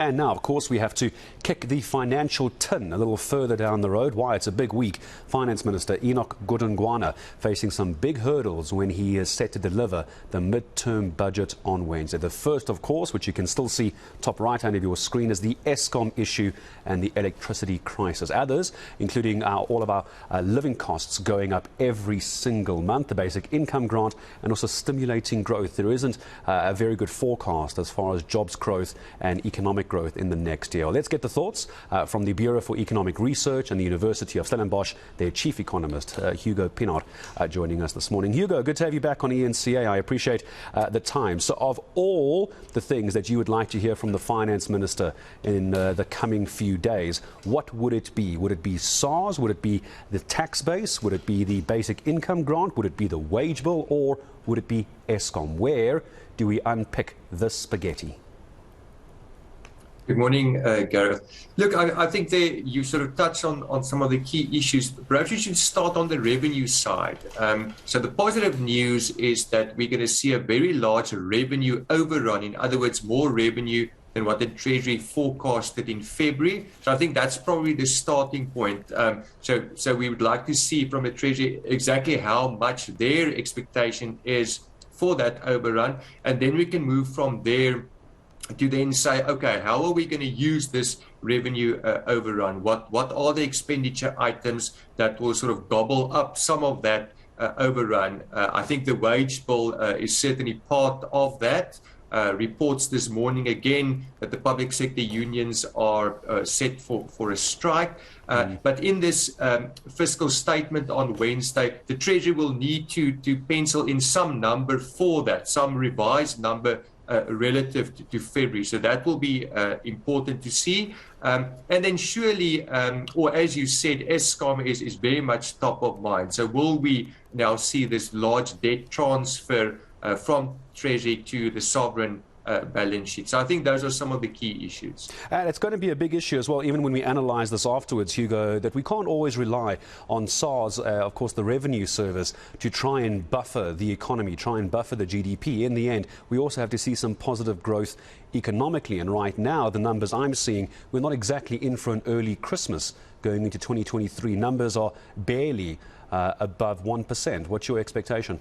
And now, of course, we have to kick the financial tin a little further down the road. Why? It's a big week. Finance Minister Enoch Godongwana facing some big hurdles when he is set to deliver the mid-term budget on Wednesday. The first, of course, which you can still see top right-hand of your screen, is the Eskom issue and the electricity crisis. Others, including all of our living costs going up every single month, the basic income grant, and also stimulating growth. There isn't a very good forecast as far as jobs growth and economic growth in the next year. Let's get the thoughts from the Bureau for Economic Research and the University of Stellenbosch, their chief economist, Hugo Pienaar, joining us this morning. Hugo, good to have you back on ENCA. I appreciate the time. So of all the things that you would like to hear from the finance minister in the coming few days, what would it be? Would it be SARS? Would it be the tax base? Would it be the basic income grant? Would it be the wage bill? Or would it be Eskom? Where do we unpick this spaghetti? Good morning, Gareth. Look, I think there you sort of touched on some of the key issues. Perhaps you should start on the revenue side. So the positive news is that we're going to see a very large revenue overrun. In other words, more revenue than what the Treasury forecasted in February. So I think that's probably the starting point. So we would like to see from the Treasury exactly how much their expectation is for that overrun. And then we can move from there to then say, okay, how are we going to use this revenue overrun? What are the expenditure items that will sort of gobble up some of that overrun? I think the wage bill is certainly part of that. Reports this morning again that the public sector unions are set for a strike. But in this fiscal statement on Wednesday, the Treasury will need to pencil in some number for that, some revised number relative to February. So that will be important to see. And then surely, or as you said, Eskom is very much top of mind. So will we now see this large debt transfer from Treasury to the sovereign balance sheet? So I think those are some of the key issues. And it's going to be a big issue as well, even when we analyse this afterwards, Hugo, that we can't always rely on SARS, of course, the revenue service, to try and buffer the economy, try and buffer the GDP. In the end, we also have to see some positive growth economically. And right now, the numbers I'm seeing, we're not exactly in for an early Christmas going into 2023. Numbers are barely above 1%. What's your expectation?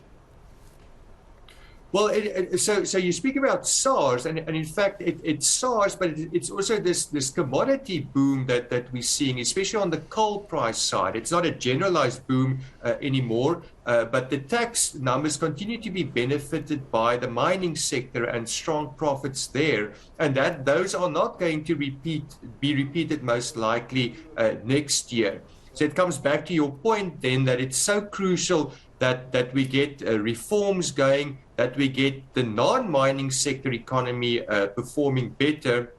Well, so you speak about SARS, and in fact, it's SARS, but it's also this commodity boom that we're seeing, especially on the coal price side. It's not a generalized boom anymore, but the tax numbers continue to be benefited by the mining sector and strong profits there, and that those are not going to be repeated most likely next year. So it comes back to your point then that it's so crucial that we get reforms going, that we get the non-mining sector economy performing better.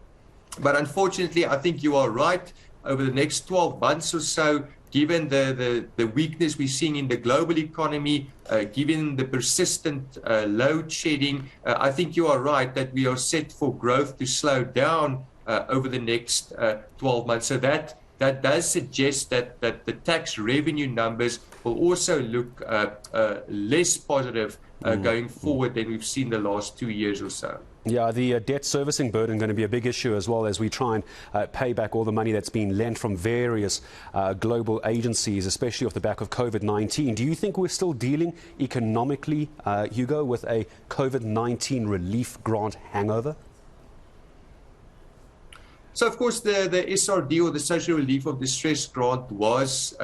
But unfortunately, I think you are right. Over the next 12 months or so, given the weakness we're seeing in the global economy, given the persistent load shedding, I think you are right that we are set for growth to slow down over the next 12 months. So that does suggest that the tax revenue numbers will also look less positive going forward than we've seen the last 2 years or so. Yeah, the debt servicing burden going to be a big issue as well as we try and pay back all the money that's been lent from various global agencies, especially off the back of COVID-19. Do you think we're still dealing economically, Hugo, with a COVID-19 relief grant hangover? So, of course, the SRD, or the Social Relief of Distress Grant, was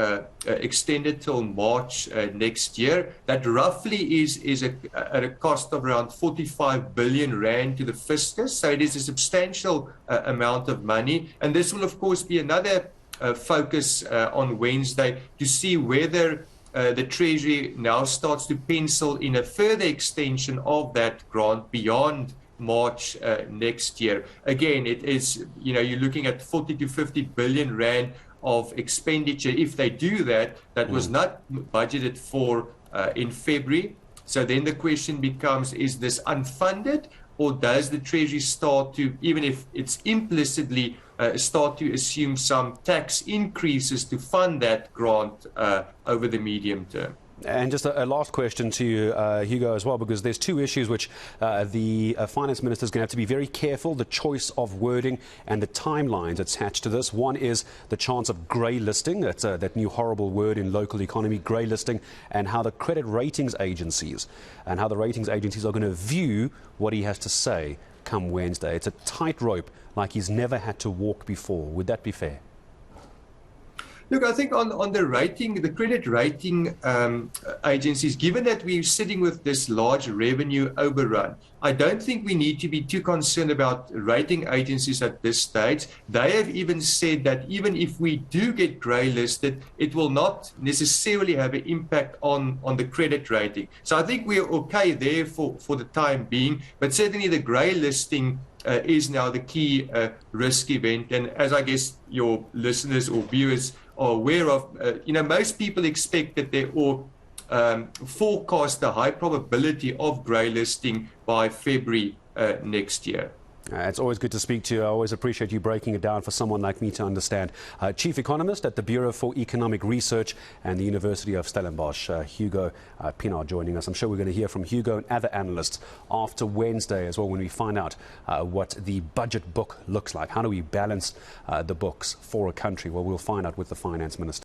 extended till March next year. That roughly is at a cost of around 45 billion rand to the fiscus. So it is a substantial amount of money. And this will, of course, be another focus on Wednesday to see whether the Treasury now starts to pencil in a further extension of that grant beyond March next year. Again, it is, you're looking at 40 to 50 billion rand of expenditure. If they do that, that was not budgeted for in February. So then the question becomes, is this unfunded, or does the Treasury start to, even if it's implicitly, start to assume some tax increases to fund that grant over the medium term? And just a last question to you, Hugo, as well, because there's two issues which the finance minister is going to have to be very careful, the choice of wording and the timelines attached to this. One is the chance of grey listing, that's that new horrible word in local economy, grey listing, and how the credit ratings agencies are going to view what he has to say come Wednesday. It's a tightrope like he's never had to walk before. Would that be fair? Look, I think on the rating, the credit rating agencies, given that we're sitting with this large revenue overrun, I don't think we need to be too concerned about rating agencies at this stage. They have even said that even if we do get grey listed, it will not necessarily have an impact on the credit rating. So I think we're okay there for the time being, but certainly the grey listing is now the key risk event. And as I guess your listeners or viewers are aware of, most people expect that there or forecast the high probability of grey listing by February next year. It's always good to speak to you. I always appreciate you breaking it down for someone like me to understand. Chief Economist at the Bureau for Economic Research and the University of Stellenbosch, Hugo Pienaar, joining us. I'm sure we're going to hear from Hugo and other analysts after Wednesday as well, when we find out what the budget book looks like. How do we balance the books for a country? Well, we'll find out with the finance minister.